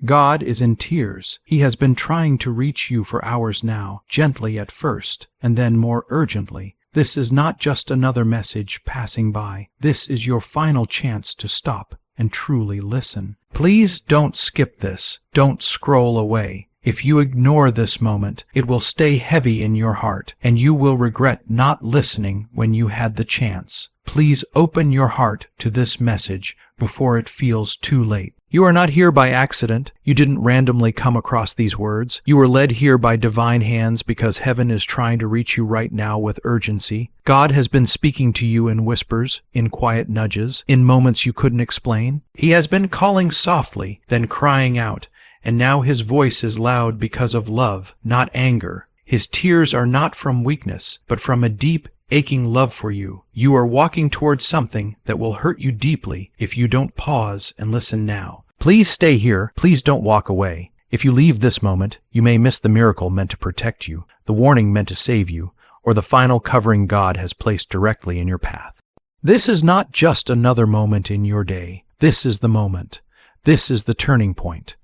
God is in tears. He has been trying to reach you for hours now, gently at first, and then more urgently. This is not just another message passing by. This is your final chance to stop and truly listen. Please don't skip this. Don't scroll away. If you ignore this moment, it will stay heavy in your heart, and you will regret not listening when you had the chance. Please open your heart to this message before it feels too late. You are not here by accident. You didn't randomly come across these words. You were led here by divine hands because heaven is trying to reach you right now with urgency. God has been speaking to you in whispers, in quiet nudges, in moments you couldn't explain. He has been calling softly, then crying out, and now his voice is loud because of love, not anger. His tears are not from weakness, but from a deep, aching love for you. You are walking towards something that will hurt you deeply if you don't pause and listen now. Please stay here. Please don't walk away. If you leave this moment, you may miss the miracle meant to protect you, the warning meant to save you, or the final covering God has placed directly in your path. This is not just another moment in your day. This is the moment. This is the turning point.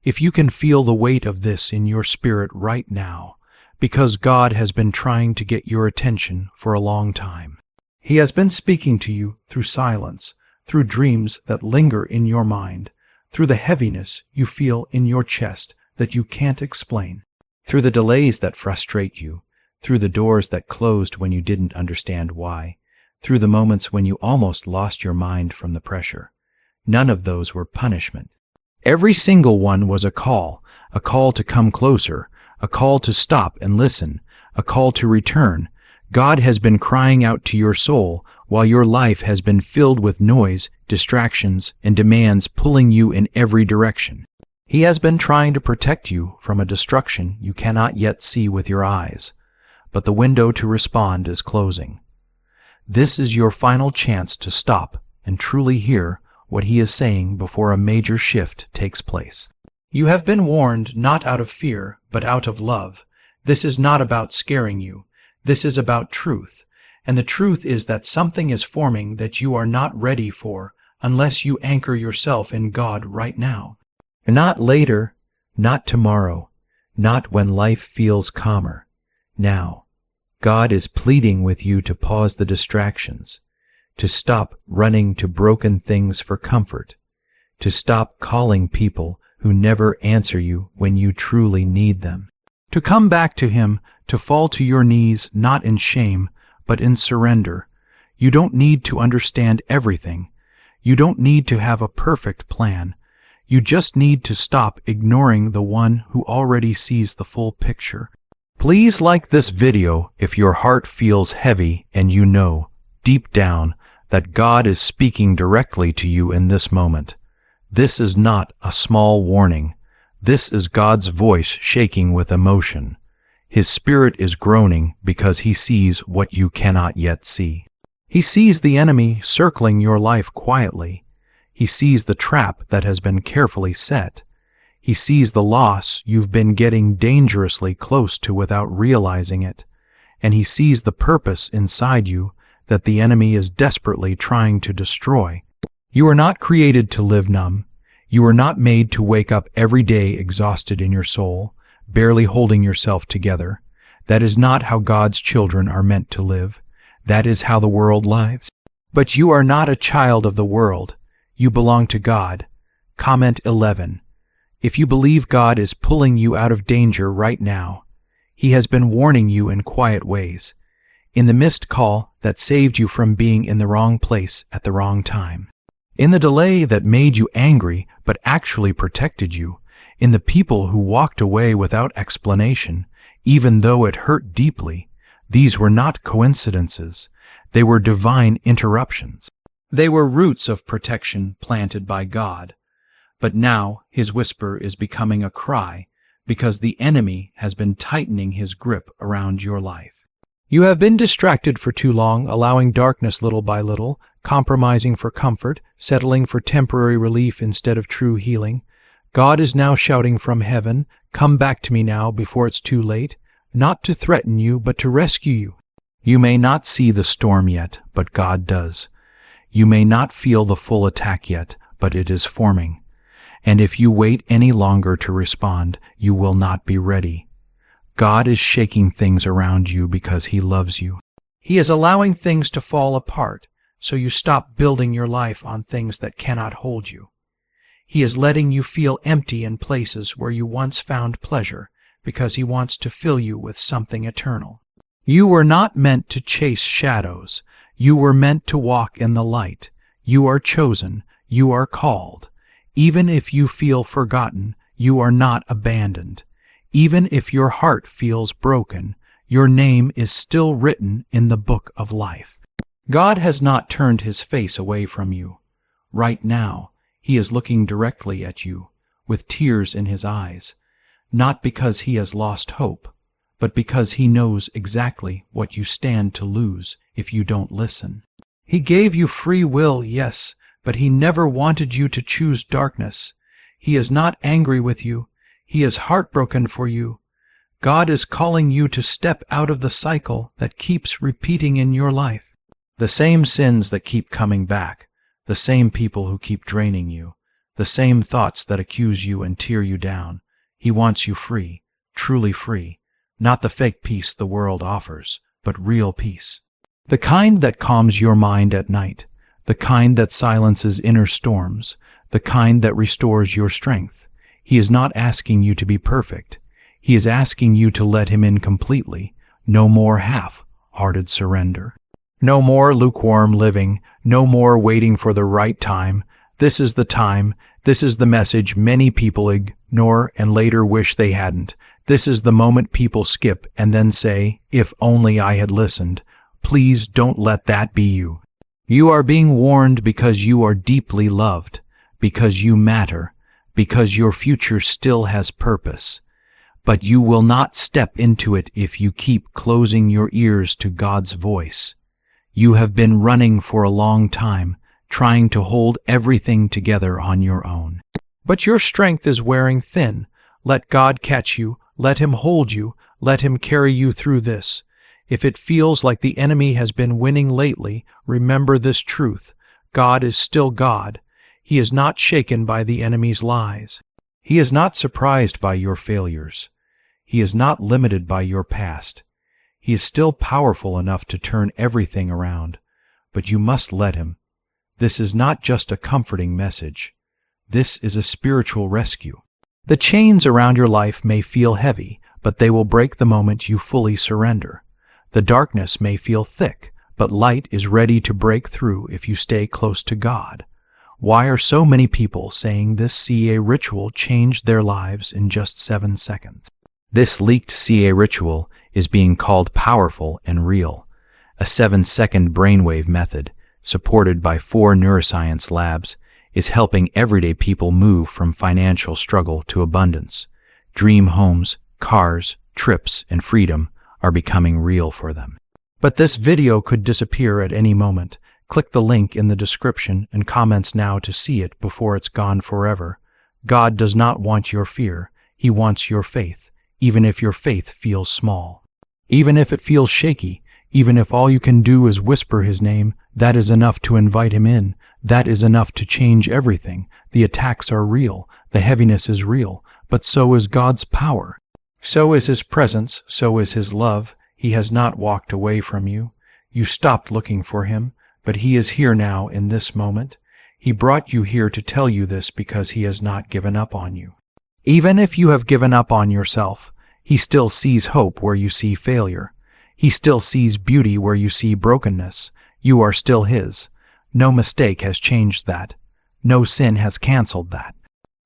If you can feel the weight of this in your spirit right now, because God has been trying to get your attention for a long time. He has been speaking to you through silence, through dreams that linger in your mind, through the heaviness you feel in your chest that you can't explain, through the delays that frustrate you, through the doors that closed when you didn't understand why, through the moments when you almost lost your mind from the pressure. None of those were punishment. Every single one was a call to come closer, a call to stop and listen, a call to return. God has been crying out to your soul while your life has been filled with noise, distractions, and demands pulling you in every direction. He has been trying to protect you from a destruction you cannot yet see with your eyes, but the window to respond is closing. This is your final chance to stop and truly hear what he is saying before a major shift takes place. You have been warned not out of fear, but out of love. This is not about scaring you. This is about truth. And the truth is that something is forming that you are not ready for unless you anchor yourself in God right now. Not later, not tomorrow, not when life feels calmer. Now, God is pleading with you to pause the distractions, to stop running to broken things for comfort, to stop calling people who never answer you when you truly need them. To come back to him, to fall to your knees not in shame, but in surrender. You don't need to understand everything. You don't need to have a perfect plan. You just need to stop ignoring the one who already sees the full picture. Please like this video if your heart feels heavy and you know, deep down, that God is speaking directly to you in this moment. This is not a small warning. This is God's voice shaking with emotion. His spirit is groaning because he sees what you cannot yet see. He sees the enemy circling your life quietly. He sees the trap that has been carefully set. He sees the loss you've been getting dangerously close to without realizing it. And he sees the purpose inside you that the enemy is desperately trying to destroy. You are not created to live numb. You are not made to wake up every day exhausted in your soul, barely holding yourself together. That is not how God's children are meant to live. That is how the world lives. But you are not a child of the world. You belong to God. Comment 11. If you believe God is pulling you out of danger right now, he has been warning you in quiet ways, in the missed call that saved you from being in the wrong place at the wrong time, in the delay that made you angry but actually protected you, in the people who walked away without explanation, even though it hurt deeply. These were not coincidences. They were divine interruptions. They were roots of protection planted by God. But now his whisper is becoming a cry because the enemy has been tightening his grip around your life. You have been distracted for too long, allowing darkness little by little, compromising for comfort, settling for temporary relief instead of true healing. God is now shouting from heaven, "Come back to me now before it's too late," not to threaten you, but to rescue you. You may not see the storm yet, but God does. You may not feel the full attack yet, but it is forming. And if you wait any longer to respond, you will not be ready. God is shaking things around you because He loves you. He is allowing things to fall apart so you stop building your life on things that cannot hold you. He is letting you feel empty in places where you once found pleasure because He wants to fill you with something eternal. You were not meant to chase shadows. You were meant to walk in the light. You are chosen. You are called. Even if you feel forgotten, you are not abandoned. Even if your heart feels broken, your name is still written in the book of life. God has not turned His face away from you. Right now, He is looking directly at you, with tears in His eyes, not because He has lost hope, but because He knows exactly what you stand to lose if you don't listen. He gave you free will, yes, but He never wanted you to choose darkness. He is not angry with you. He is heartbroken for you. God is calling you to step out of the cycle that keeps repeating in your life. The same sins that keep coming back, the same people who keep draining you, the same thoughts that accuse you and tear you down. He wants you free, truly free, not the fake peace the world offers, but real peace. The kind that calms your mind at night, the kind that silences inner storms, the kind that restores your strength. He is not asking you to be perfect. He is asking you to let Him in completely. No more half-hearted surrender. No more lukewarm living. No more waiting for the right time. This is the time. This is the message many people ignore and later wish they hadn't. This is the moment people skip and then say, "If only I had listened." Please don't let that be you. You are being warned because you are deeply loved, because you matter, because your future still has purpose. But you will not step into it if you keep closing your ears to God's voice. You have been running for a long time, trying to hold everything together on your own. But your strength is wearing thin. Let God catch you. Let Him hold you. Let Him carry you through this. If it feels like the enemy has been winning lately, remember this truth. God is still God. He is not shaken by the enemy's lies. He is not surprised by your failures. He is not limited by your past. He is still powerful enough to turn everything around. But you must let Him. This is not just a comforting message. This is a spiritual rescue. The chains around your life may feel heavy, but they will break the moment you fully surrender. The darkness may feel thick, but light is ready to break through if you stay close to God. Why are so many people saying this CA ritual changed their lives in just 7 seconds? This leaked CA ritual is being called powerful and real, a 7-second brainwave method, supported by 4 neuroscience labs, is helping everyday people move from financial struggle to abundance. Dream homes, cars, trips, and freedom are becoming real for them. But this video could disappear at any moment. Click the link in the description and comments now to see it before it's gone forever. God does not want your fear. He wants your faith, even if your faith feels small. Even if it feels shaky, even if all you can do is whisper His name, that is enough to invite Him in. That is enough to change everything. The attacks are real. The heaviness is real. But so is God's power. So is His presence. So is His love. He has not walked away from you. You stopped looking for Him, but He is here now in this moment. He brought you here to tell you this because He has not given up on you. Even if you have given up on yourself, He still sees hope where you see failure. He still sees beauty where you see brokenness. You are still His. No mistake has changed that. No sin has canceled that.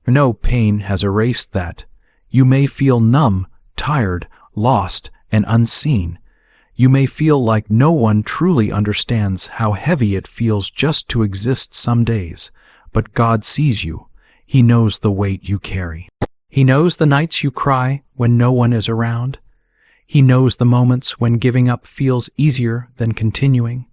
No pain has erased that. You may feel numb, tired, lost, and unseen. You may feel like no one truly understands how heavy it feels just to exist some days, but God sees you. He knows the weight you carry. He knows the nights you cry when no one is around. He knows the moments when giving up feels easier than continuing.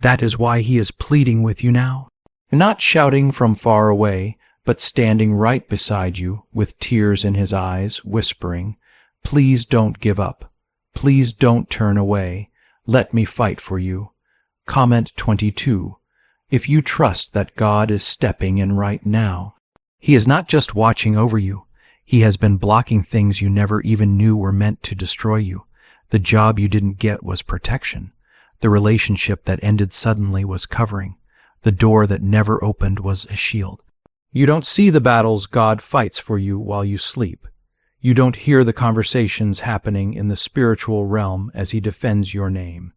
That is why He is pleading with you now. Not shouting from far away, but standing right beside you with tears in His eyes, whispering, "Please don't give up. Please don't turn away. Let me fight for you." Comment 22. If you trust that God is stepping in right now. He is not just watching over you. He has been blocking things you never even knew were meant to destroy you. The job you didn't get was protection. The relationship that ended suddenly was covering. The door that never opened was a shield. You don't see the battles God fights for you while you sleep. You don't hear the conversations happening in the spiritual realm as He defends your name.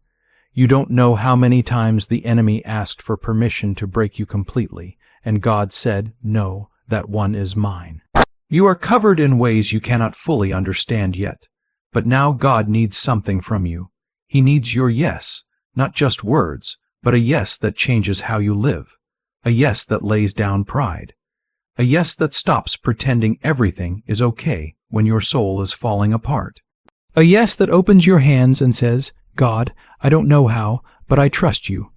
You don't know how many times the enemy asked for permission to break you completely, and God said, "No, that one is mine." You are covered in ways you cannot fully understand yet, but now God needs something from you. He needs your yes, not just words, but a yes that changes how you live, a yes that lays down pride, a yes that stops pretending everything is okay when your soul is falling apart, a yes that opens your hands and says, "God, I don't know how, but I trust you."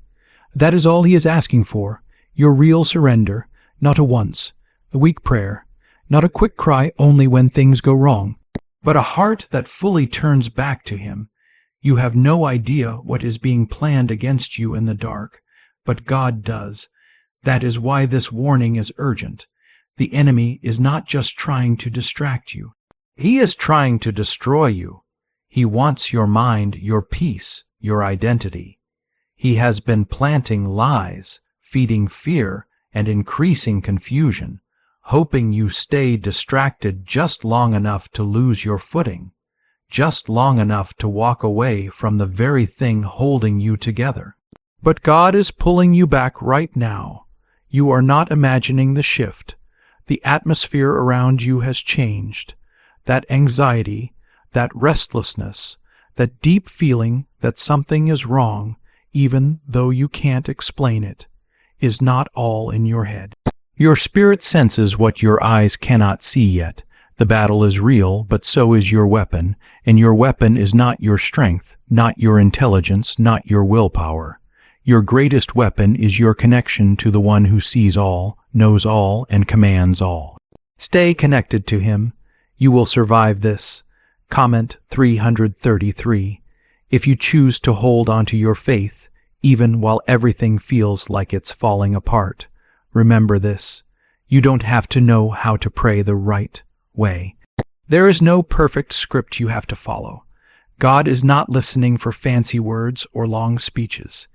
That is all He is asking for, your real surrender, not a once, a weak prayer, not a quick cry only when things go wrong, but a heart that fully turns back to Him. You have no idea what is being planned against you in the dark, but God does. That is why this warning is urgent. The enemy is not just trying to distract you. He is trying to destroy you. He wants your mind, your peace, your identity. He has been planting lies, feeding fear, and increasing confusion, hoping you stay distracted just long enough to lose your footing, just long enough to walk away from the very thing holding you together. But God is pulling you back right now. You are not imagining the shift. The atmosphere around you has changed. That anxiety, that restlessness, that deep feeling that something is wrong, even though you can't explain it, is not all in your head. Your spirit senses what your eyes cannot see yet. The battle is real, but so is your weapon, and your weapon is not your strength, not your intelligence, not your willpower. Your greatest weapon is your connection to the one who sees all, knows all, and commands all. Stay connected to Him. You will survive this. Comment 333. If you choose to hold onto your faith, even while everything feels like it's falling apart, remember this. You don't have to know how to pray the right way. There is no perfect script you have to follow. God is not listening for fancy words or long speeches.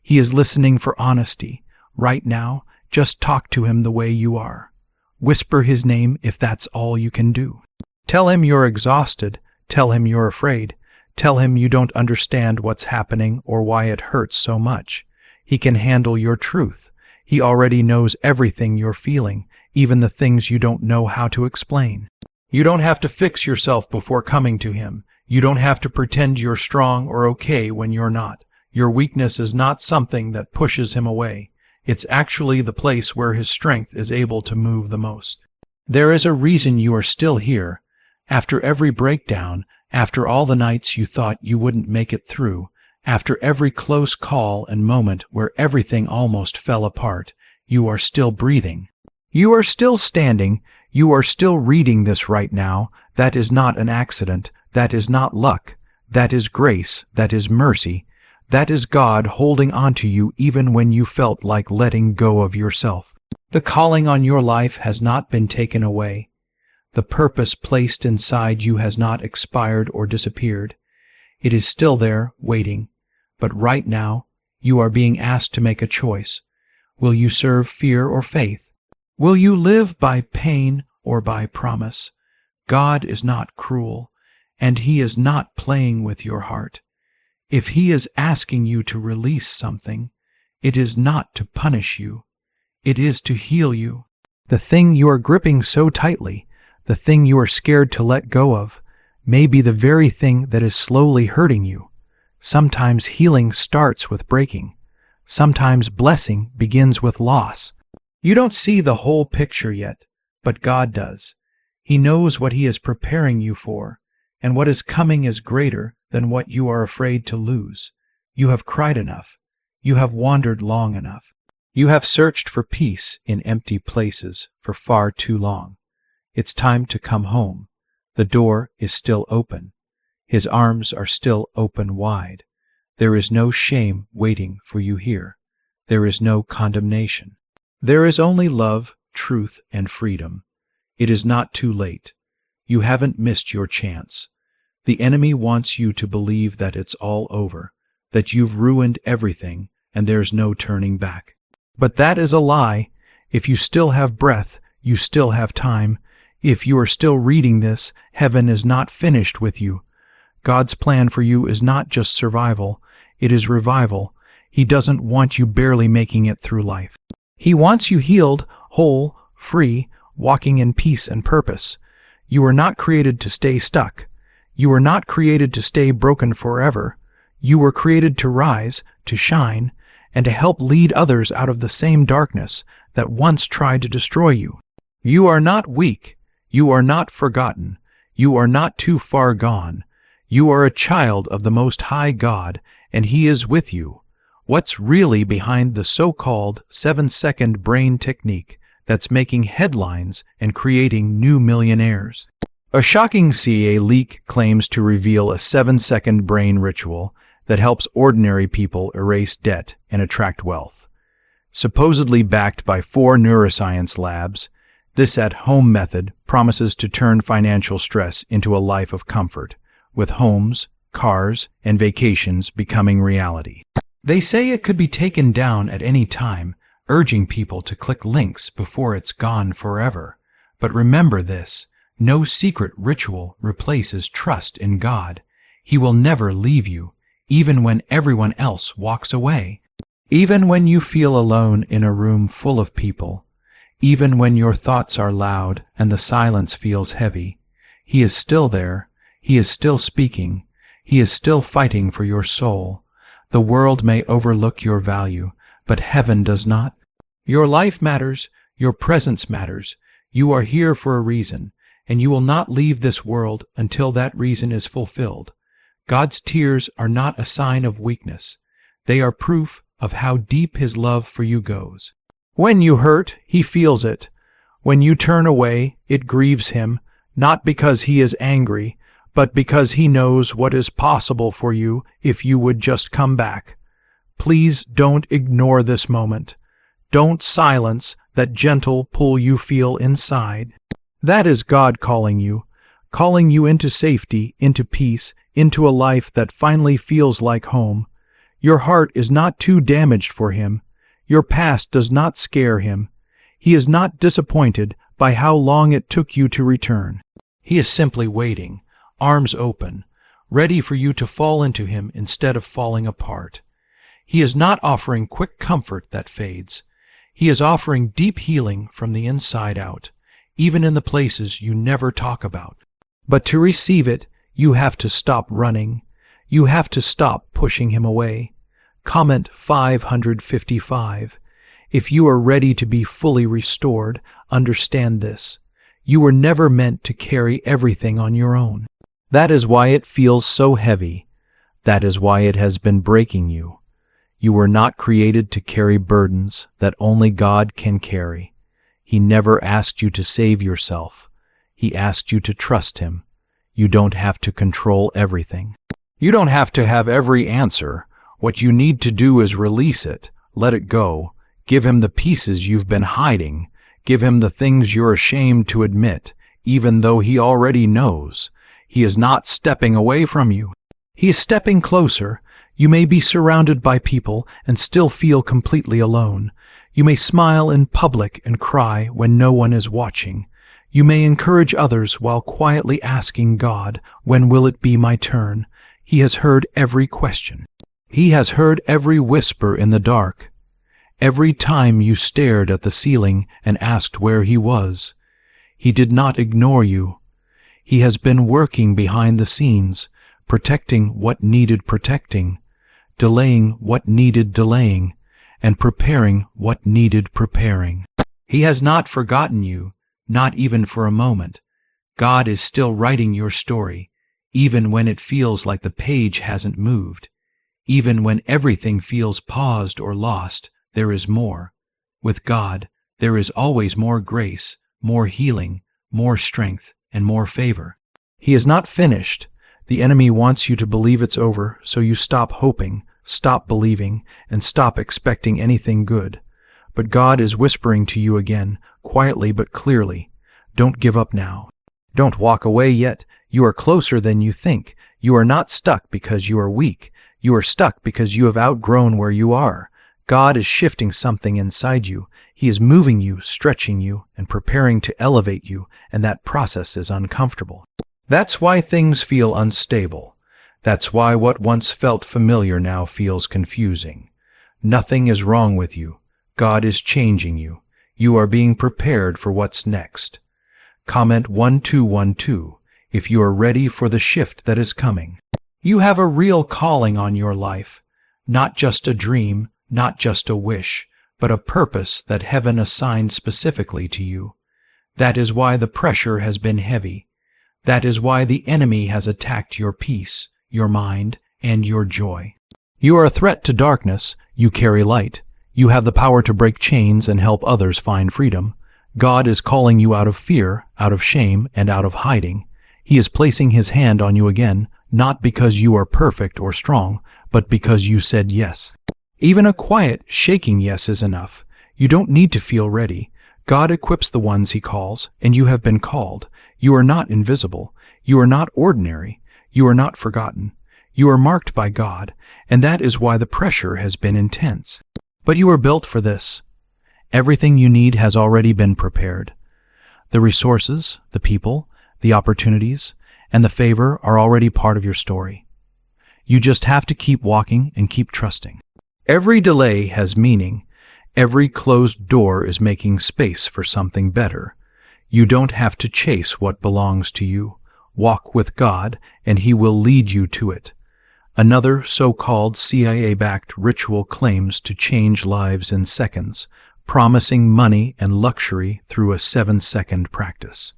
He is listening for honesty. Right now, just talk to Him the way you are. Whisper His name if that's all you can do. Tell Him you're exhausted. Tell Him you're afraid. Tell Him you don't understand what's happening or why it hurts so much. He can handle your truth. He already knows everything you're feeling, even the things you don't know how to explain. You don't have to fix yourself before coming to Him. You don't have to pretend you're strong or okay when you're not. Your weakness is not something that pushes Him away. It's actually the place where His strength is able to move the most. There is a reason you are still here. After every breakdown, after all the nights you thought you wouldn't make it through, after every close call and moment where everything almost fell apart, you are still breathing. You are still standing. You are still reading this right now. That is not an accident. That is not luck. That is grace. That is mercy. That is God holding onto you even when you felt like letting go of yourself. The calling on your life has not been taken away. The purpose placed inside you has not expired or disappeared. It is still there, waiting. But right now, you are being asked to make a choice. Will you serve fear or faith? Will you live by pain or by promise? God is not cruel, and He is not playing with your heart. If He is asking you to release something, it is not to punish you. It is to heal you. The thing you are gripping so tightly, the thing you are scared to let go of, may be the very thing that is slowly hurting you. Sometimes healing starts with breaking. Sometimes blessing begins with loss. You don't see the whole picture yet, but God does. He knows what He is preparing you for, and what is coming is greater than what you are afraid to lose. You have cried enough. You have wandered long enough. You have searched for peace in empty places for far too long. It's time to come home. The door is still open. His arms are still open wide. There is no shame waiting for you here. There is no condemnation. There is only love, truth, and freedom. It is not too late. You haven't missed your chance. The enemy wants you to believe that it's all over, that you've ruined everything, and there's no turning back. But that is a lie. If you still have breath, you still have time. If you are still reading this, heaven is not finished with you. God's plan for you is not just survival, it is revival. He doesn't want you barely making it through life. He wants you healed, whole, free, walking in peace and purpose. You were not created to stay stuck. You were not created to stay broken forever. You were created to rise, to shine, and to help lead others out of the same darkness that once tried to destroy you. You are not weak. You are not forgotten. You are not too far gone. You are a child of the Most High God, and He is with you. What's really behind the so-called 7-second brain technique that's making headlines and creating new millionaires? A shocking CIA leak claims to reveal a 7-second brain ritual that helps ordinary people erase debt and attract wealth. Supposedly backed by 4 neuroscience labs, this at-home method promises to turn financial stress into a life of comfort, with homes, cars, and vacations becoming reality. They say it could be taken down at any time, urging people to click links before it's gone forever. But remember this, no secret ritual replaces trust in God. He will never leave you, even when everyone else walks away. Even when you feel alone in a room full of people, even when your thoughts are loud and the silence feels heavy, He is still there, He is still speaking, He is still fighting for your soul. The world may overlook your value, but heaven does not. Your life matters, your presence matters. You are here for a reason, and you will not leave this world until that reason is fulfilled. God's tears are not a sign of weakness. They are proof of how deep His love for you goes. When you hurt, He feels it. When you turn away, it grieves Him, not because He is angry, but because He knows what is possible for you if you would just come back. Please don't ignore this moment. Don't silence that gentle pull you feel inside. That is God calling you into safety, into peace, into a life that finally feels like home. Your heart is not too damaged for Him. Your past does not scare Him. He is not disappointed by how long it took you to return. He is simply waiting, arms open, ready for you to fall into Him instead of falling apart. He is not offering quick comfort that fades. He is offering deep healing from the inside out, even in the places you never talk about. But to receive it, you have to stop running. You have to stop pushing Him away. Comment 555. If you are ready to be fully restored, understand this. You were never meant to carry everything on your own. That is why it feels so heavy. That is why it has been breaking you. You were not created to carry burdens that only God can carry. He never asked you to save yourself. He asked you to trust Him. You don't have to control everything. You don't have to have every answer. What you need to do is release it, let it go. Give Him the pieces you've been hiding. Give Him the things you're ashamed to admit, even though He already knows. He is not stepping away from you. He is stepping closer. You may be surrounded by people and still feel completely alone. You may smile in public and cry when no one is watching. You may encourage others while quietly asking God, when will it be my turn? He has heard every question. He has heard every whisper in the dark. Every time you stared at the ceiling and asked where He was. He did not ignore you. He has been working behind the scenes, protecting what needed protecting, delaying what needed delaying, and preparing what needed preparing. He has not forgotten you, not even for a moment. God is still writing your story, even when it feels like the page hasn't moved. Even when everything feels paused or lost, there is more. With God, there is always more grace, more healing, more strength, and more favor. He is not finished. The enemy wants you to believe it's over, so you stop hoping, stop believing, and stop expecting anything good. but God is whispering to you again, quietly but clearly. Don't give up now. Don't walk away yet. You are closer than you think. You are not stuck because you are weak. You are stuck because you have outgrown where you are. God is shifting something inside you. He is moving you, stretching you, and preparing to elevate you, and that process is uncomfortable. That's why things feel unstable. That's why what once felt familiar now feels confusing. Nothing is wrong with you. God is changing you. You are being prepared for what's next. Comment 1212 if you are ready for the shift that is coming. You have a real calling on your life, not just a dream, not just a wish, but a purpose that heaven assigned specifically to you. That is why the pressure has been heavy. That is why the enemy has attacked your peace, your mind, and your joy. You are a threat to darkness. You carry light. You have the power to break chains and help others find freedom. God is calling you out of fear, out of shame, and out of hiding. He is placing His hand on you again, not because you are perfect or strong, but because you said yes. Even a quiet, shaking yes is enough. You don't need to feel ready. God equips the ones He calls, and you have been called. You are not invisible. You are not ordinary. You are not forgotten. You are marked by God, and that is why the pressure has been intense. But you are built for this. Everything you need has already been prepared. The resources, the people, the opportunities, and the favor are already part of your story. You just have to keep walking and keep trusting. Every delay has meaning. Every closed door is making space for something better. You don't have to chase what belongs to you. Walk with God, and He will lead you to it. Another so-called CIA-backed ritual claims to change lives in seconds, promising money and luxury through a 7-second practice.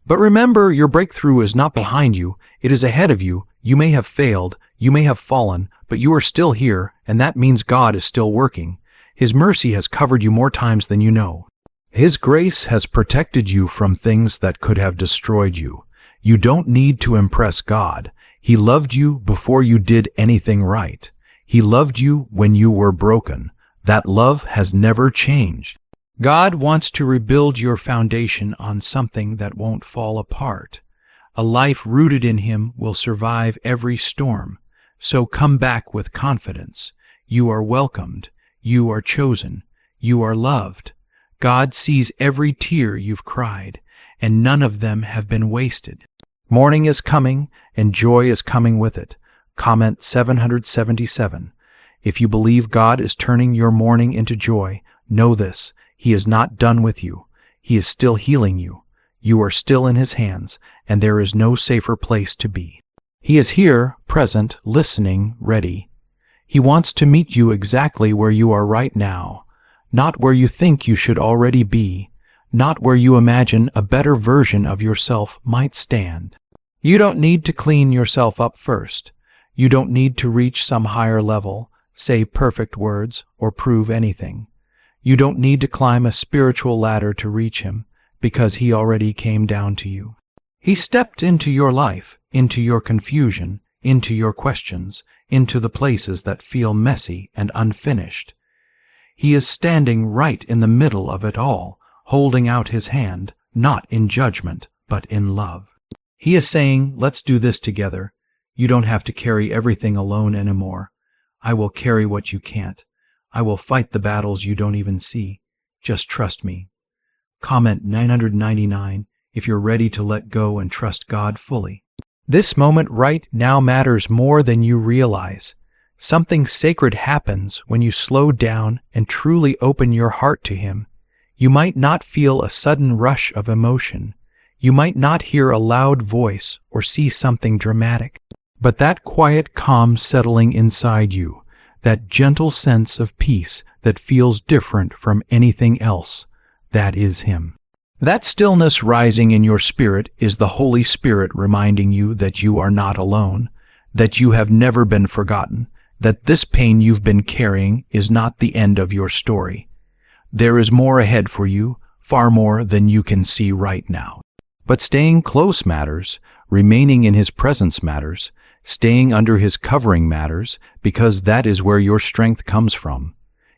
But remember, your breakthrough is not behind you, it is ahead of you. You may have failed, you may have fallen, but you are still here, and that means God is still working. His mercy has covered you more times than you know. His grace has protected you from things that could have destroyed you. You don't need to impress God. He loved you before you did anything right. He loved you when you were broken. That love has never changed. God wants to rebuild your foundation on something that won't fall apart. A life rooted in Him will survive every storm. So come back with confidence. You are welcomed. You are chosen. You are loved. God sees every tear you've cried, and none of them have been wasted. Morning is coming, and joy is coming with it. Comment 777. If you believe God is turning your mourning into joy, know this. He is not done with you. He is still healing you. You are still in His hands, and there is no safer place to be. He is here, present, listening, ready. He wants to meet you exactly where you are right now, not where you think you should already be, not where you imagine a better version of yourself might stand. You don't need to clean yourself up first. You don't need to reach some higher level, say perfect words, or prove anything. You don't need to climb a spiritual ladder to reach Him, because He already came down to you. He stepped into your life, into your confusion, into your questions, into the places that feel messy and unfinished. He is standing right in the middle of it all, holding out His hand, not in judgment, but in love. He is saying, let's do this together. You don't have to carry everything alone anymore. I will carry what you can't. I will fight the battles you don't even see. Just trust me. Comment 999 if you're ready to let go and trust God fully. This moment right now matters more than you realize. Something sacred happens when you slow down and truly open your heart to Him. You might not feel a sudden rush of emotion. You might not hear a loud voice or see something dramatic. But that quiet calm settling inside you, that gentle sense of peace that feels different from anything else, that is Him. That stillness rising in your spirit is the Holy Spirit reminding you that you are not alone, that you have never been forgotten, that this pain you've been carrying is not the end of your story. There is more ahead for you, far more than you can see right now. But staying close matters, remaining in His presence matters, staying under His covering matters, because that is where your strength comes from.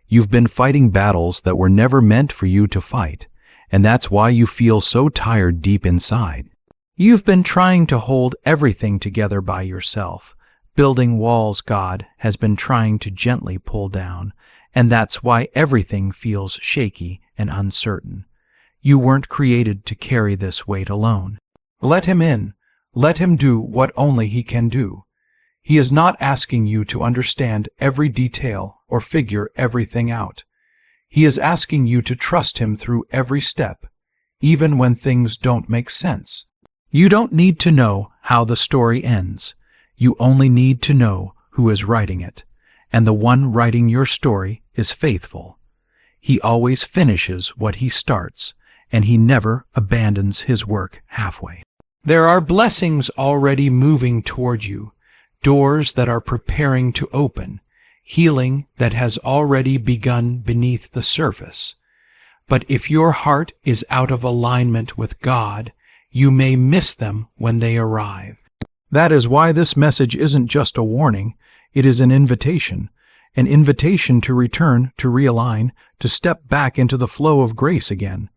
You've been fighting battles that were never meant for you to fight, and that's why you feel so tired deep inside. You've been trying to hold everything together by yourself, building walls God has been trying to gently pull down, and that's why everything feels shaky and uncertain. You weren't created to carry this weight alone. Let Him in. Let Him do what only He can do. He is not asking you to understand every detail or figure everything out. He is asking you to trust Him through every step, even when things don't make sense. You don't need to know how the story ends. You only need to know who is writing it, and the one writing your story is faithful. He always finishes what He starts, and He never abandons His work halfway. There are blessings already moving toward you, doors that are preparing to open, healing that has already begun beneath the surface. But if your heart is out of alignment with God, you may miss them when they arrive. That is why this message isn't just a warning, it is an invitation to return, to realign, to step back into the flow of grace again.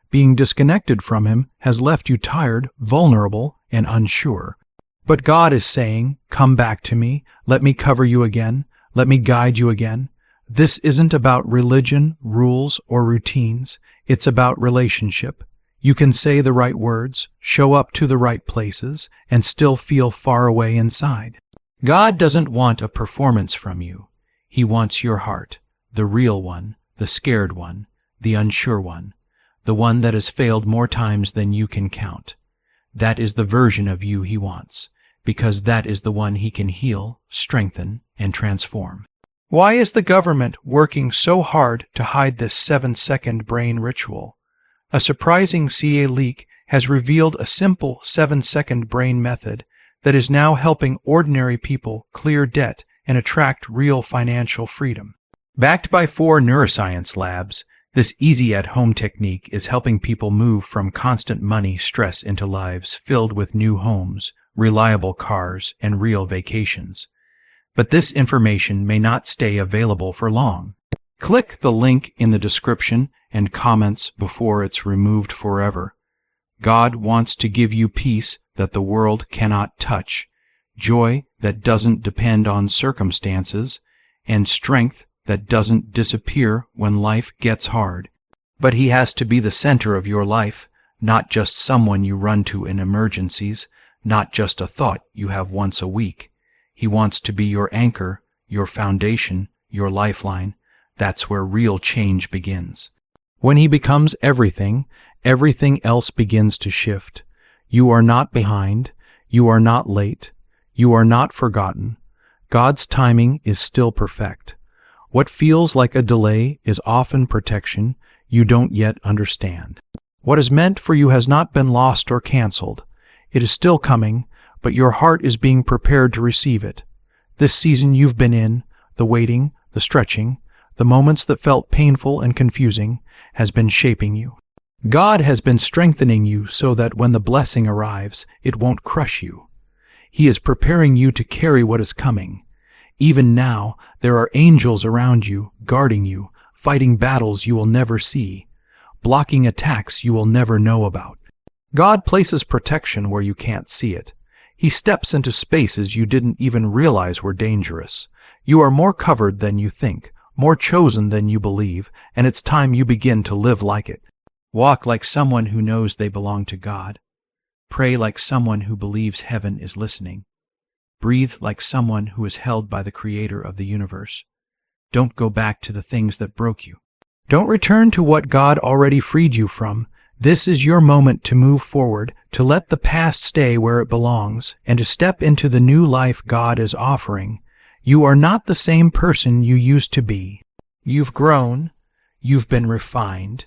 Being disconnected from Him has left you tired, vulnerable, and unsure. But God is saying, come back to me, let me cover you again, let me guide you again. This isn't about religion, rules, or routines, it's about relationship. You can say the right words, show up to the right places, and still feel far away inside. God doesn't want a performance from you. He wants your heart, the real one, the scared one, the unsure one, the one that has failed more times than you can count. That is the version of you He wants, because that is the one He can heal, strengthen, and transform. Why is the government working so hard to hide this 7-second brain ritual? A surprising CA leak has revealed a simple 7-second brain method that is now helping ordinary people clear debt and attract real financial freedom. Backed by 4 neuroscience labs, this easy-at-home technique is helping people move from constant money stress into lives filled with new homes, reliable cars, and real vacations. But this information may not stay available for long. Click the link in the description and comments before it's removed forever. God wants to give you peace that the world cannot touch, joy that doesn't depend on circumstances, and strength that doesn't disappear when life gets hard. But He has to be the center of your life, not just someone you run to in emergencies, not just a thought you have once a week. He wants to be your anchor, your foundation, your lifeline. That's where real change begins. When He becomes everything, everything else begins to shift. You are not behind. You are not late. You are not forgotten. God's timing is still perfect. What feels like a delay is often protection you don't yet understand. What is meant for you has not been lost or canceled. It is still coming, but your heart is being prepared to receive it. This season you've been in, the waiting, the stretching, the moments that felt painful and confusing, has been shaping you. God has been strengthening you so that when the blessing arrives, it won't crush you. He is preparing you to carry what is coming. Even now, there are angels around you, guarding you, fighting battles you will never see, blocking attacks you will never know about. God places protection where you can't see it. He steps into spaces you didn't even realize were dangerous. You are more covered than you think, more chosen than you believe, and it's time you begin to live like it. Walk like someone who knows they belong to God. Pray like someone who believes heaven is listening. Breathe like someone who is held by the Creator of the universe. Don't go back to the things that broke you. Don't return to what God already freed you from. This is your moment to move forward, to let the past stay where it belongs, and to step into the new life God is offering. You are not the same person you used to be. You've grown. You've been refined.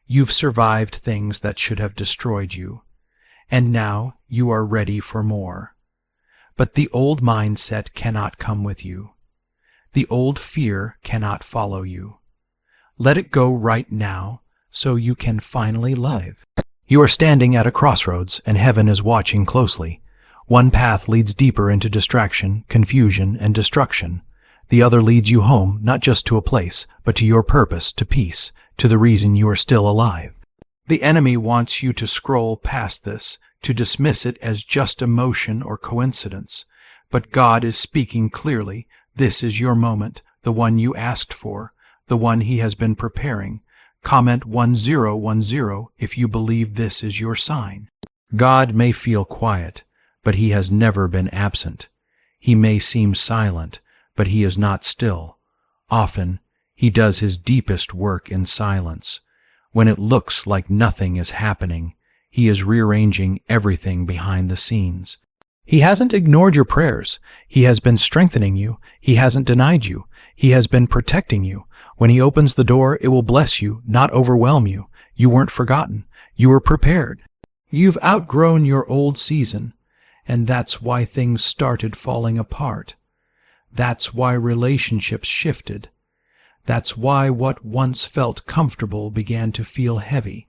You've survived things that should have destroyed you. And now you are ready for more. But the old mindset cannot come with you. The old fear cannot follow you. Let it go right now so you can finally live. You are standing at a crossroads and heaven is watching closely. One path leads deeper into distraction, confusion, and destruction. The other leads you home, not just to a place, but to your purpose, to peace, to the reason you are still alive. The enemy wants you to scroll past this, to dismiss it as just emotion or coincidence. But God is speaking clearly. This is your moment, the one you asked for, the one He has been preparing. Comment 1010 if you believe this is your sign. God may feel quiet, but He has never been absent. He may seem silent, but He is not still. Often, He does His deepest work in silence. When it looks like nothing is happening, He is rearranging everything behind the scenes. He hasn't ignored your prayers. He has been strengthening you. He hasn't denied you. He has been protecting you. When He opens the door, it will bless you, not overwhelm you. You weren't forgotten. You were prepared. You've outgrown your old season, and that's why things started falling apart. That's why relationships shifted. That's why what once felt comfortable began to feel heavy.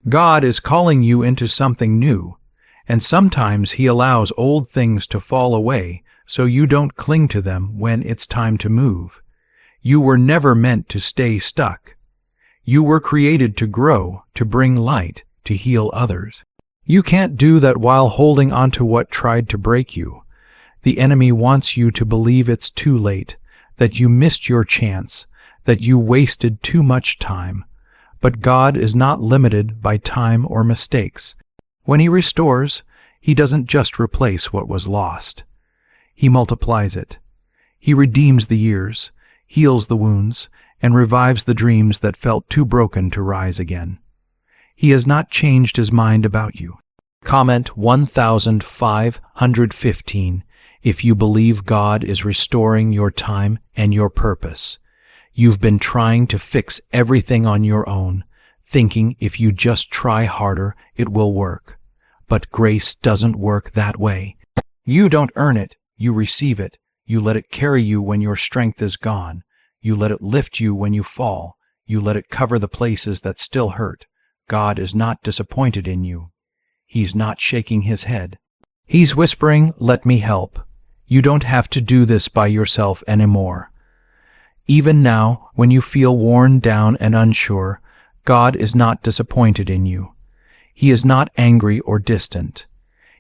God is calling you into something new, and sometimes He allows old things to fall away so you don't cling to them when it's time to move. You were never meant to stay stuck. You were created to grow, to bring light, to heal others. You can't do that while holding onto what tried to break you. The enemy wants you to believe it's too late, that you missed your chance, that you wasted too much time. But God is not limited by time or mistakes. When He restores, He doesn't just replace what was lost. He multiplies it. He redeems the years, heals the wounds, and revives the dreams that felt too broken to rise again. He has not changed His mind about you. Comment 1515 if you believe God is restoring your time and your purpose. You've been trying to fix everything on your own, thinking if you just try harder, it will work. But grace doesn't work that way. You don't earn it, you receive it. You let it carry you when your strength is gone. You let it lift you when you fall. You let it cover the places that still hurt. God is not disappointed in you. He's not shaking His head. He's whispering, "Let me help. You don't have to do this by yourself anymore." Even now, when you feel worn down and unsure, God is not disappointed in you. He is not angry or distant.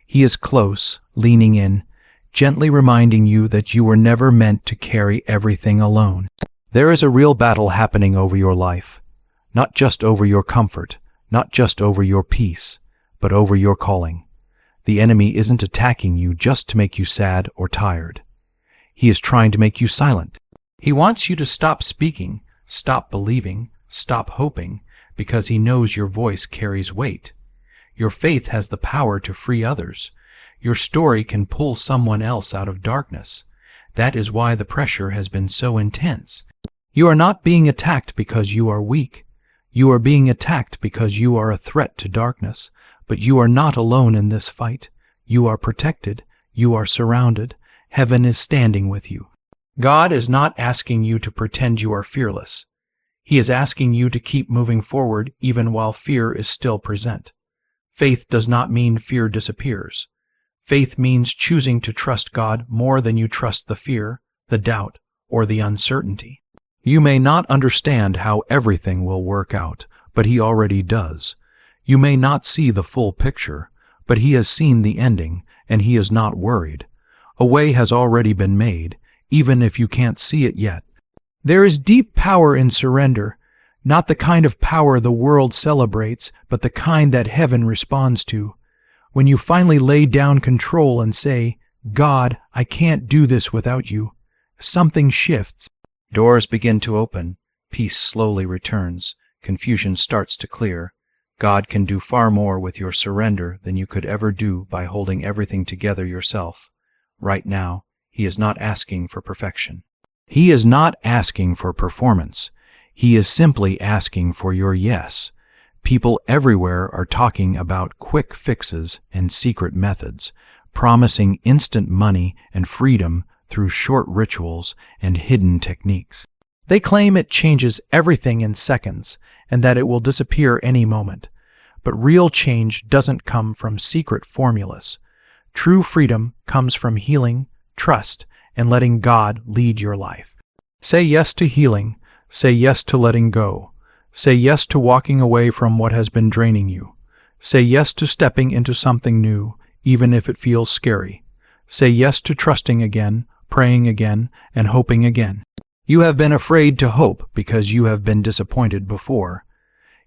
He is close, leaning in, gently reminding you that you were never meant to carry everything alone. There is a real battle happening over your life, not just over your comfort, not just over your peace, but over your calling. The enemy isn't attacking you just to make you sad or tired. He is trying to make you silent. He wants you to stop speaking, stop believing, stop hoping, because he knows your voice carries weight. Your faith has the power to free others. Your story can pull someone else out of darkness. That is why the pressure has been so intense. You are not being attacked because you are weak. You are being attacked because you are a threat to darkness. But you are not alone in this fight. You are protected. You are surrounded. Heaven is standing with you. God is not asking you to pretend you are fearless. He is asking you to keep moving forward even while fear is still present. Faith does not mean fear disappears. Faith means choosing to trust God more than you trust the fear, the doubt, or the uncertainty. You may not understand how everything will work out, but He already does. You may not see the full picture, but He has seen the ending, and He is not worried. A way has already been made, even if you can't see it yet. There is deep power in surrender, not the kind of power the world celebrates, but the kind that heaven responds to. When you finally lay down control and say, "God, I can't do this without you," something shifts. Doors begin to open. Peace slowly returns. Confusion starts to clear. God can do far more with your surrender than you could ever do by holding everything together yourself. Right now, He is not asking for perfection. He is not asking for performance. He is simply asking for your yes. People everywhere are talking about quick fixes and secret methods, promising instant money and freedom through short rituals and hidden techniques. They claim it changes everything in seconds and that it will disappear any moment. But real change doesn't come from secret formulas. True freedom comes from healing, trust, and letting God lead your life. Say yes to healing. Say yes to letting go. Say yes to walking away from what has been draining you. Say yes to stepping into something new, even if it feels scary. Say yes to trusting again, praying again, and hoping again. You have been afraid to hope because you have been disappointed before.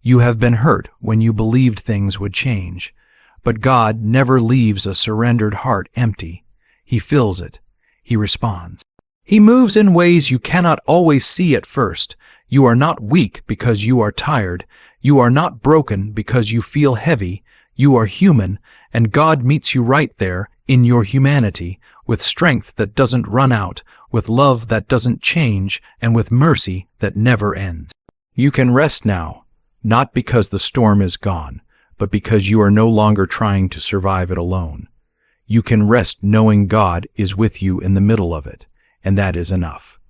You have been hurt when you believed things would change. But God never leaves a surrendered heart empty. He fills it. He responds. He moves in ways you cannot always see at first. You are not weak because you are tired. You are not broken because you feel heavy. You are human, and God meets you right there in your humanity, with strength that doesn't run out, with love that doesn't change, and with mercy that never ends. You can rest now, not because the storm is gone, but because you are no longer trying to survive it alone. You can rest knowing God is with you in the middle of it, and that is enough.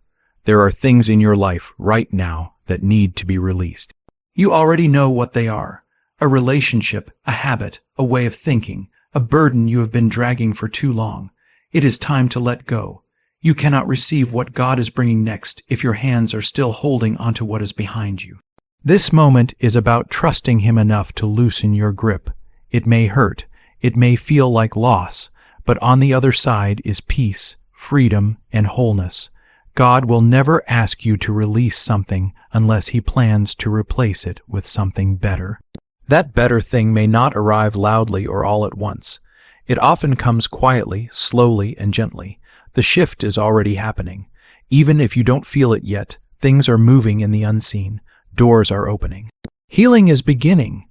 There are things in your life right now that need to be released. You already know what they are. A relationship, a habit, a way of thinking, a burden you have been dragging for too long. It is time to let go. You cannot receive what God is bringing next if your hands are still holding onto what is behind you. This moment is about trusting Him enough to loosen your grip. It may hurt. It may feel like loss, but on the other side is peace, freedom, and wholeness. God will never ask you to release something unless He plans to replace it with something better. That better thing may not arrive loudly or all at once. It often comes quietly, slowly, and gently. The shift is already happening. Even if you don't feel it yet, things are moving in the unseen. Doors are opening. Healing is beginning.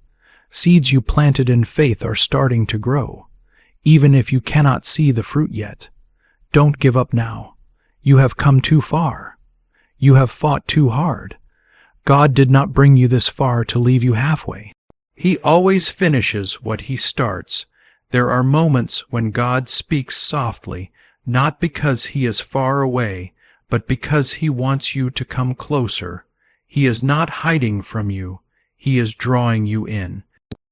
Seeds you planted in faith are starting to grow. Even if you cannot see the fruit yet, don't give up now. You have come too far. You have fought too hard. God did not bring you this far to leave you halfway. He always finishes what He starts. There are moments when God speaks softly, not because He is far away, but because He wants you to come closer. He is not hiding from you. He is drawing you in.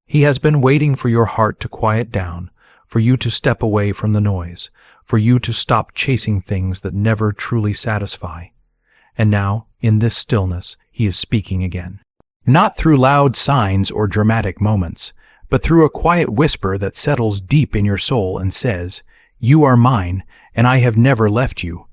He has been waiting for your heart to quiet down, for you to step away from the noise, for you to stop chasing things that never truly satisfy. And now, in this stillness, He is speaking again. Not through loud signs or dramatic moments, but through a quiet whisper that settles deep in your soul and says, "You are mine, and I have never left you."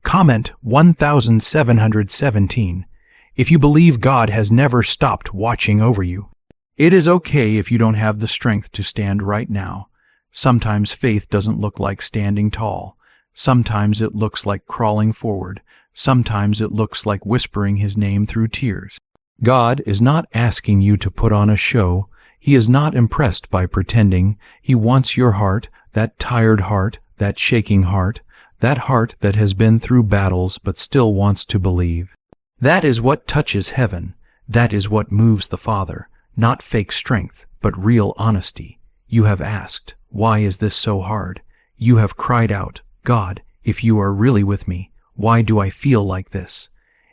Comment 1717 if you believe God has never stopped watching over you. It is okay if you don't have the strength to stand right now. Sometimes faith doesn't look like standing tall. Sometimes it looks like crawling forward. Sometimes it looks like whispering His name through tears. God is not asking you to put on a show. He is not impressed by pretending. He wants your heart, that tired heart, that shaking heart, that heart that has been through battles but still wants to believe. That is what touches heaven. That is what moves the Father. Not fake strength, but real honesty. You have asked, "Why is this so hard?" You have cried out, "God, if you are really with me, why do I feel like this?"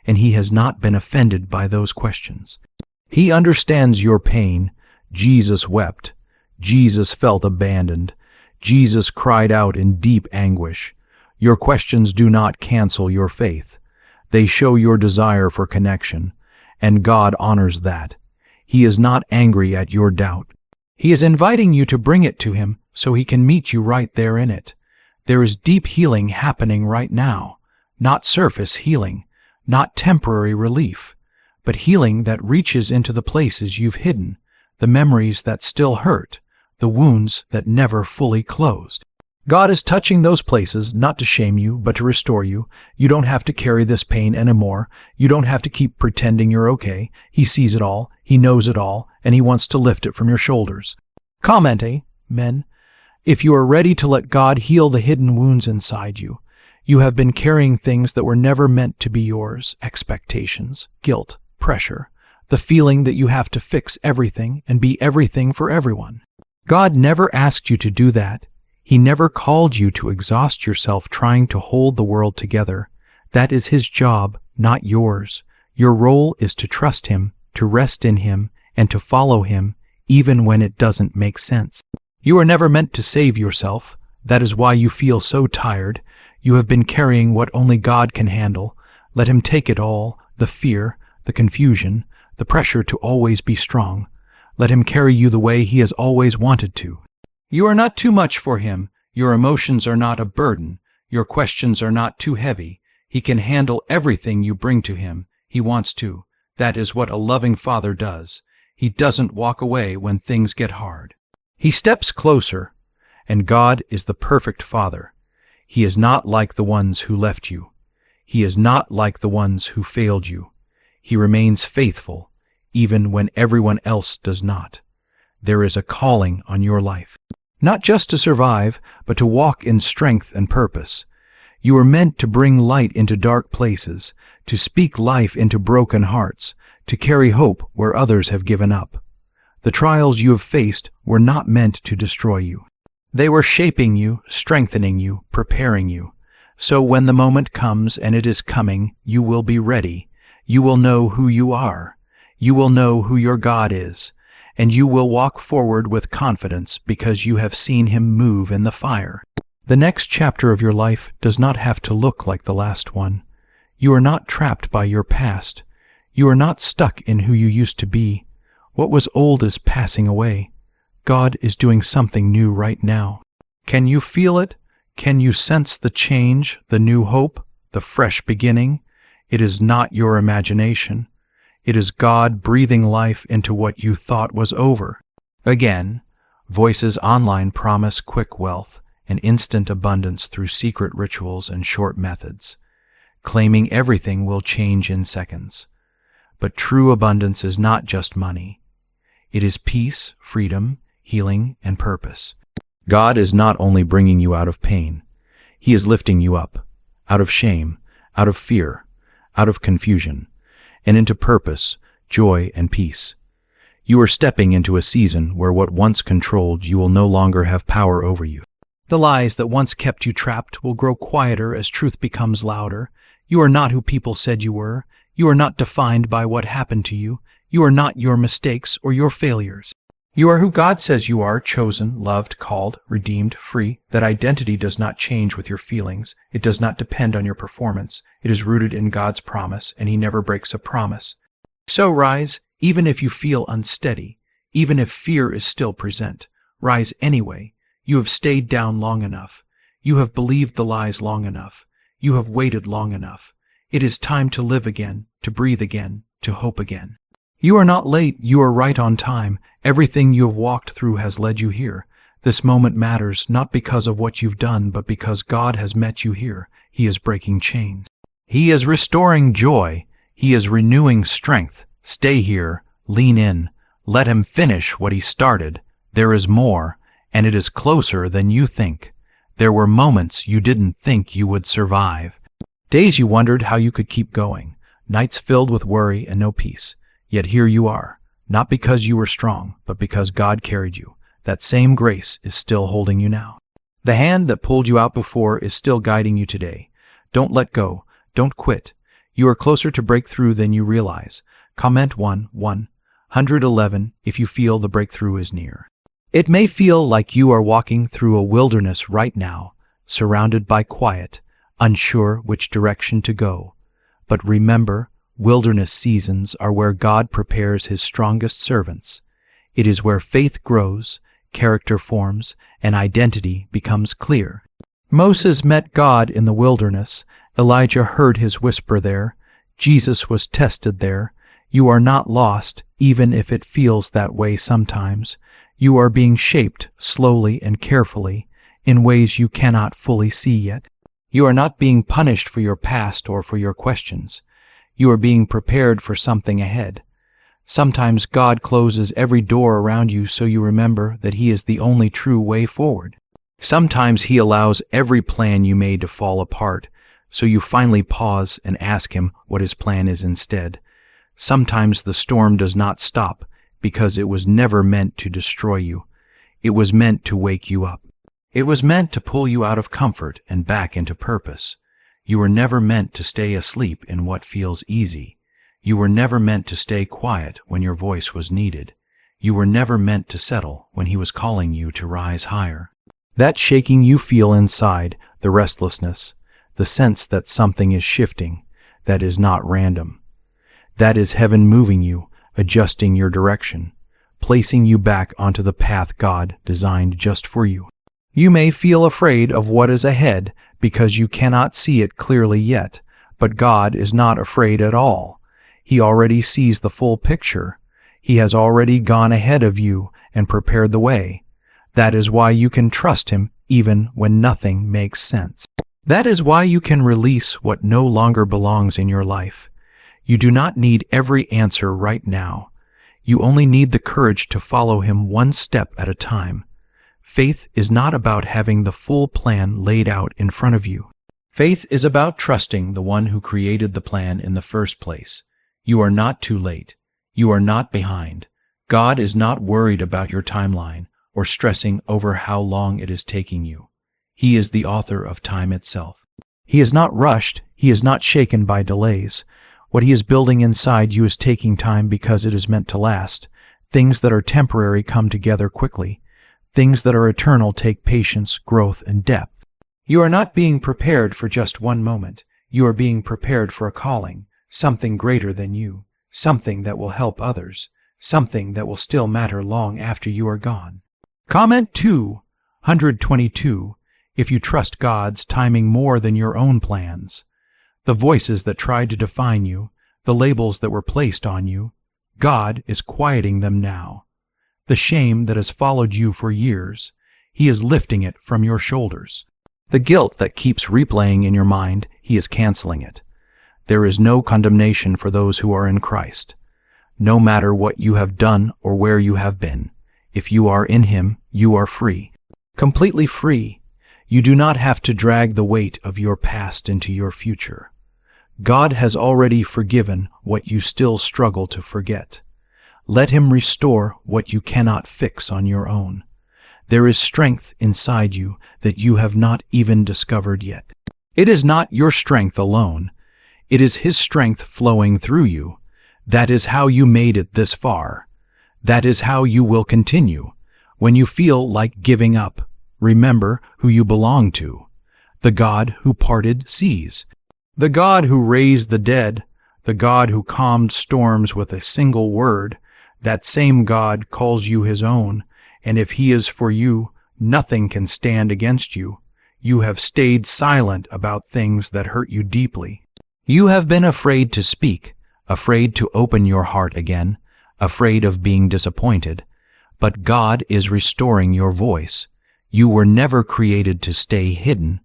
And He has not been offended by those questions. He understands your pain. Jesus wept. Jesus felt abandoned. Jesus cried out in deep anguish. Your questions do not cancel your faith. They show your desire for connection, and God honors that. He is not angry at your doubt. He is inviting you to bring it to Him so He can meet you right there in it. There is deep healing happening right now, not surface healing, not temporary relief, but healing that reaches into the places you've hidden, the memories that still hurt, the wounds that never fully closed. God is touching those places not to shame you, but to restore you. You don't have to carry this pain anymore. You don't have to keep pretending you're okay. He sees it all, He knows it all, and He wants to lift it from your shoulders. Comment, men, if you are ready to let God heal the hidden wounds inside you. You have been carrying things that were never meant to be yours, expectations, guilt, pressure, the feeling that you have to fix everything and be everything for everyone. God never asked you to do that. He never called you to exhaust yourself trying to hold the world together. That is His job, not yours. Your role is to trust Him, to rest in Him, and to follow Him, even when it doesn't make sense. You are never meant to save yourself. That is why you feel so tired. You have been carrying what only God can handle. Let him take it all, the fear, the confusion, the pressure to always be strong. Let him carry you the way he has always wanted to. You are not too much for him. Your emotions are not a burden. Your questions are not too heavy. He can handle everything you bring to him. He wants to. That is what a loving father does. He doesn't walk away when things get hard. He steps closer, and God is the perfect father. He is not like the ones who left you. He is not like the ones who failed you. He remains faithful, even when everyone else does not. There is a calling on your life, not just to survive, but to walk in strength and purpose. You are meant to bring light into dark places, to speak life into broken hearts, to carry hope where others have given up. The trials you have faced were not meant to destroy you. They were shaping you, strengthening you, preparing you. So when the moment comes, and it is coming, you will be ready. You will know who you are. You will know who your God is. And you will walk forward with confidence because you have seen him move in the fire. The next chapter of your life does not have to look like the last one. You are not trapped by your past. You are not stuck in who you used to be. What was old is passing away. God is doing something new right now. Can you feel it? Can you sense the change, the new hope, the fresh beginning? It is not your imagination. It is God breathing life into what you thought was over. Again, Voices Online promise quick wealth and instant abundance through secret rituals and short methods, claiming everything will change in seconds. But true abundance is not just money. It is peace, freedom, healing, and purpose. God is not only bringing you out of pain, he is lifting you up, out of shame, out of fear, out of confusion, and into purpose, joy, and peace. You are stepping into a season where what once controlled you will no longer have power over you. The lies that once kept you trapped will grow quieter as truth becomes louder. You are not who people said you were. You are not defined by what happened to you. You are not your mistakes or your failures. You are who God says you are, chosen, loved, called, redeemed, free. That identity does not change with your feelings. It does not depend on your performance. It is rooted in God's promise, and he never breaks a promise. So rise, even if you feel unsteady, even if fear is still present. Rise anyway. You have stayed down long enough. You have believed the lies long enough. You have waited long enough. It is time to live again, to breathe again, to hope again. You are not late, you are right on time. Everything you have walked through has led you here. This moment matters not because of what you've done, but because God has met you here. He is breaking chains. He is restoring joy. He is renewing strength. Stay here, lean in. Let him finish what he started. There is more, and it is closer than you think. There were moments you didn't think you would survive. Days you wondered how you could keep going. Nights filled with worry and no peace. Yet here you are, not because you were strong, but because God carried you. That same grace is still holding you now. The hand that pulled you out before is still guiding you today. Don't let go. Don't quit. You are closer to breakthrough than you realize. Comment 111 if you feel the breakthrough is near. It may feel like you are walking through a wilderness right now, surrounded by quiet, unsure which direction to go. But remember, wilderness seasons are where God prepares his strongest servants. It is where faith grows, character forms, and identity becomes clear. Moses met God in the wilderness. Elijah heard his whisper there. Jesus was tested there. You are not lost, even if it feels that way sometimes. You are being shaped slowly and carefully in ways you cannot fully see yet. You are not being punished for your past or for your questions. You are being prepared for something ahead. Sometimes God closes every door around you so you remember that he is the only true way forward. Sometimes he allows every plan you made to fall apart so you finally pause and ask him what his plan is instead. Sometimes the storm does not stop because it was never meant to destroy you. It was meant to wake you up. It was meant to pull you out of comfort and back into purpose. You were never meant to stay asleep in what feels easy. You were never meant to stay quiet when your voice was needed. You were never meant to settle when he was calling you to rise higher. That shaking you feel inside, the restlessness, the sense that something is shifting, that is not random. That is heaven moving you, adjusting your direction, placing you back onto the path God designed just for you. You may feel afraid of what is ahead because you cannot see it clearly yet, but God is not afraid at all. He already sees the full picture. He has already gone ahead of you and prepared the way. That is why you can trust Him even when nothing makes sense. That is why you can release what no longer belongs in your life. You do not need every answer right now. You only need the courage to follow Him one step at a time. Faith is not about having the full plan laid out in front of you. Faith is about trusting the one who created the plan in the first place. You are not too late. You are not behind. God is not worried about your timeline or stressing over how long it is taking you. He is the author of time itself. He is not rushed. He is not shaken by delays. What He is building inside you is taking time because it is meant to last. Things that are temporary come together quickly. Things that are eternal take patience, growth, and depth. You are not being prepared for just one moment. You are being prepared for a calling, something greater than you, something that will help others, something that will still matter long after you are gone. Comment 222. If you trust God's timing more than your own plans. The voices that tried to define you, the labels that were placed on you, God is quieting them now. The shame that has followed you for years, He is lifting it from your shoulders. The guilt that keeps replaying in your mind, He is canceling it. There is no condemnation for those who are in Christ. No matter what you have done or where you have been, if you are in Him, you are free. Completely free. You do not have to drag the weight of your past into your future. God has already forgiven what you still struggle to forget. Let Him restore what you cannot fix on your own. There is strength inside you that you have not even discovered yet. It is not your strength alone. It is His strength flowing through you. That is how you made it this far. That is how you will continue. When you feel like giving up, remember who you belong to. The God who parted seas. The God who raised the dead. The God who calmed storms with a single word. That same God calls you His own, and if He is for you, nothing can stand against you. You have stayed silent about things that hurt you deeply. You have been afraid to speak, afraid to open your heart again, afraid of being disappointed. But God is restoring your voice. You were never created to stay hidden.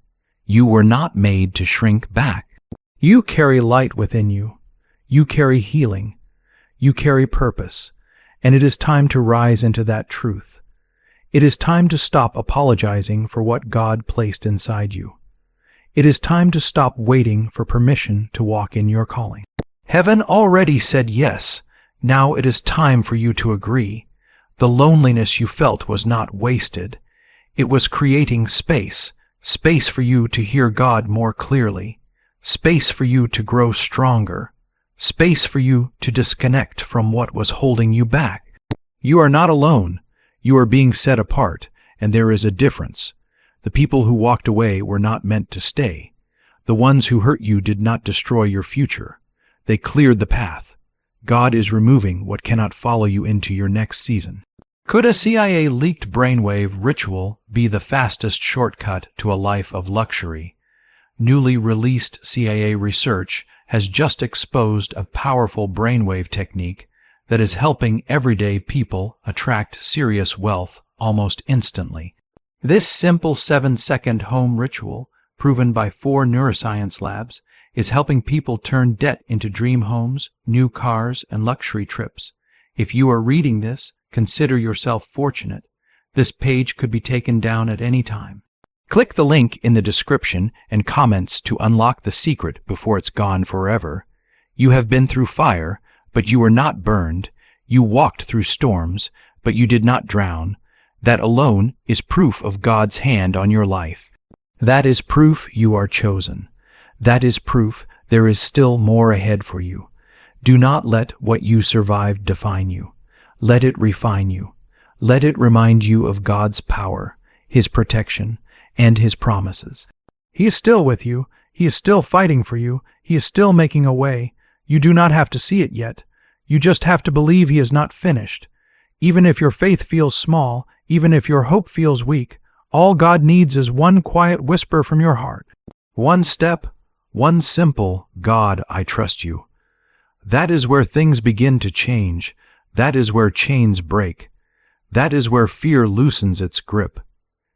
You were not made to shrink back. You carry light within you. You carry healing. You carry purpose. And it is time to rise into that truth. It is time to stop apologizing for what God placed inside you. It is time to stop waiting for permission to walk in your calling. Heaven already said yes. Now it is time for you to agree. The loneliness you felt was not wasted. It was creating space for you to hear God more clearly, space for you to grow stronger, space for you to disconnect from what was holding you back. You are not alone. You are being set apart, and there is a difference. The people who walked away were not meant to stay. The ones who hurt you did not destroy your future. They cleared the path. God is removing what cannot follow you into your next season. Could a CIA leaked brainwave ritual be the fastest shortcut to a life of luxury? Newly released CIA research has just exposed a powerful brainwave technique that is helping everyday people attract serious wealth almost instantly. This simple 7-second home ritual, proven by 4 neuroscience labs, is helping people turn debt into dream homes, new cars, and luxury trips. If you are reading this, consider yourself fortunate. This page could be taken down at any time. Click the link in the description and comments to unlock the secret before it's gone forever. You have been through fire, but you were not burned. You walked through storms, but you did not drown. That alone is proof of God's hand on your life. That is proof you are chosen. That is proof there is still more ahead for you. Do not let what you survived define you. Let it refine you. Let it remind you of God's power, His protection, and His promises. He is still with you. He is still fighting for you. He is still making a way. You do not have to see it yet. You just have to believe He is not finished. Even if your faith feels small, even if your hope feels weak, all God needs is one quiet whisper from your heart. One step, one simple, God, I trust you. That is where things begin to change. That is where chains break. That is where fear loosens its grip.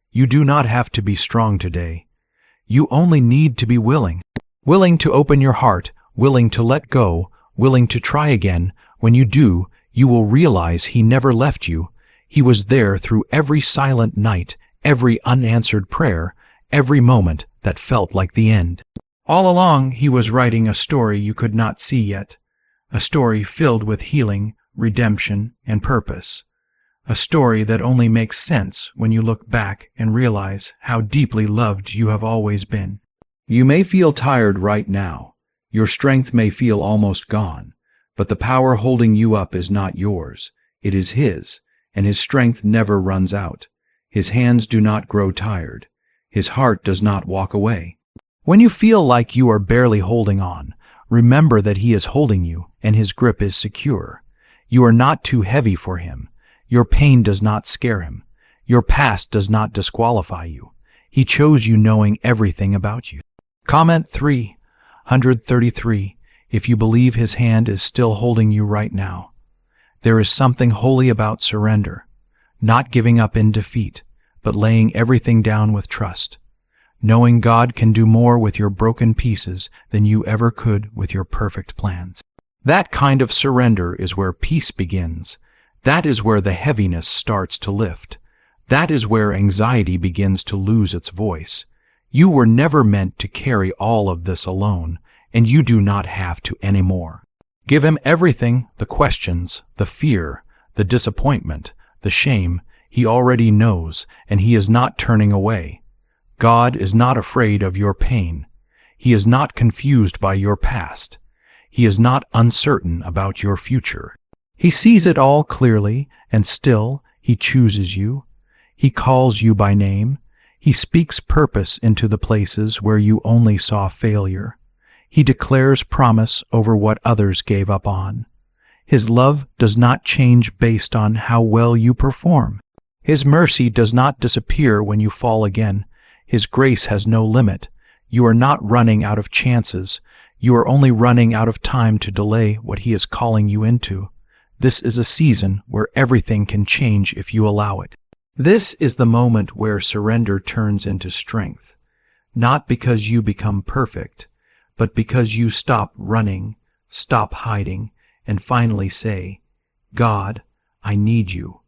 You do not have to be strong today. You only need to be willing. Willing to open your heart, willing to let go, willing to try again. When you do, you will realize He never left you. He was there through every silent night, every unanswered prayer, every moment that felt like the end. All along, He was writing a story you could not see yet, a story filled with healing, redemption, and purpose, a story that only makes sense when you look back and realize how deeply loved you have always been. You may feel tired right now. Your strength may feel almost gone, but the power holding you up is not yours. It is His, and His strength never runs out. His hands do not grow tired. His heart does not walk away. When you feel like you are barely holding on, remember that He is holding you, and His grip is secure. You are not too heavy for Him. Your pain does not scare Him. Your past does not disqualify you. He chose you knowing everything about you. Comment 333. If you believe His hand is still holding you right now. There is something holy about surrender, not giving up in defeat, but laying everything down with trust, knowing God can do more with your broken pieces than you ever could with your perfect plans. That kind of surrender is where peace begins. That is where the heaviness starts to lift. That is where anxiety begins to lose its voice. You were never meant to carry all of this alone, and you do not have to anymore. Give Him everything, the questions, the fear, the disappointment, the shame. He already knows, and He is not turning away. God is not afraid of your pain. He is not confused by your past. He is not uncertain about your future. He sees it all clearly, and still He chooses you. He calls you by name. He speaks purpose into the places where you only saw failure. He declares promise over what others gave up on. His love does not change based on how well you perform. His mercy does not disappear when you fall again. His grace has no limit. You are not running out of chances. You are only running out of time to delay what He is calling you into. This is a season where everything can change if you allow it. This is the moment where surrender turns into strength, not because you become perfect, but because you stop running, stop hiding, and finally say, God, I need you.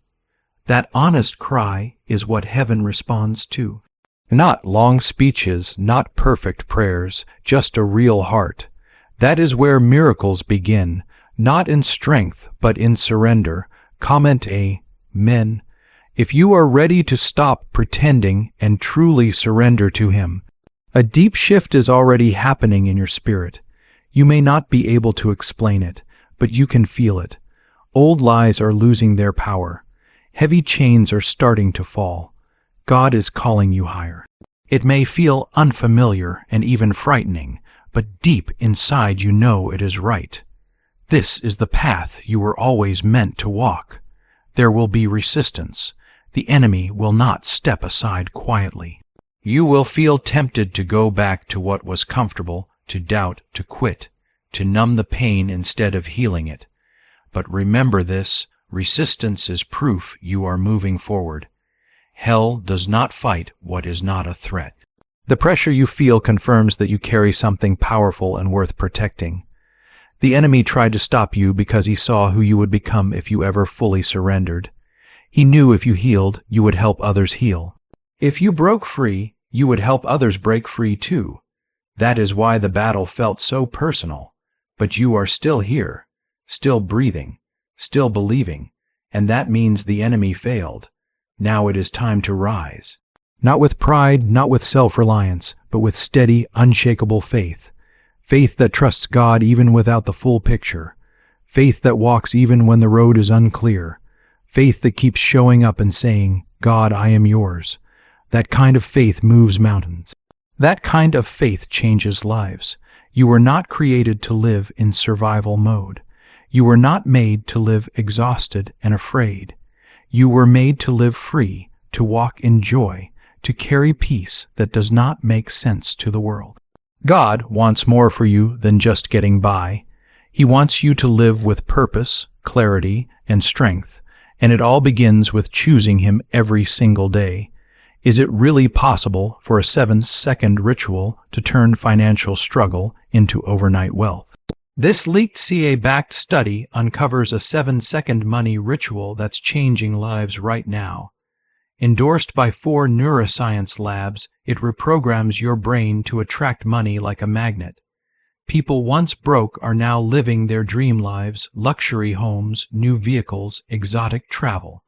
That honest cry is what heaven responds to. Not long speeches, not perfect prayers, just a real heart. That is where miracles begin, not in strength, but in surrender. Comment Amen. If you are ready to stop pretending and truly surrender to Him, a deep shift is already happening in your spirit. You may not be able to explain it, but you can feel it. Old lies are losing their power. Heavy chains are starting to fall. God is calling you higher. It may feel unfamiliar and even frightening, but deep inside you know it is right. This is the path you were always meant to walk. There will be resistance. The enemy will not step aside quietly. You will feel tempted to go back to what was comfortable, to doubt, to quit, to numb the pain instead of healing it. But remember this, resistance is proof you are moving forward. Hell does not fight what is not a threat. The pressure you feel confirms that you carry something powerful and worth protecting. The enemy tried to stop you because he saw who you would become if you ever fully surrendered. He knew if you healed, you would help others heal. If you broke free, you would help others break free too. That is why the battle felt so personal. But you are still here, still breathing, still believing, and that means the enemy failed. Now it is time to rise. Not with pride, not with self-reliance, but with steady, unshakable faith. Faith that trusts God even without the full picture. Faith that walks even when the road is unclear. Faith that keeps showing up and saying, God, I am yours. That kind of faith moves mountains. That kind of faith changes lives. You were not created to live in survival mode. You were not made to live exhausted and afraid. You were made to live free, to walk in joy, to carry peace that does not make sense to the world. God wants more for you than just getting by. He wants you to live with purpose, clarity, and strength, and it all begins with choosing Him every single day. Is it really possible for a 7-second ritual to turn financial struggle into overnight wealth? This leaked CA-backed study uncovers a 7-second money ritual that's changing lives right now. Endorsed by 4 neuroscience labs, it reprograms your brain to attract money like a magnet. People once broke are now living their dream lives, luxury homes, new vehicles, exotic travel.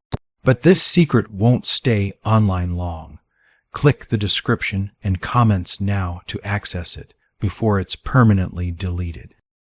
But this secret won't stay online long. Click the description and comments now to access it before it's permanently deleted.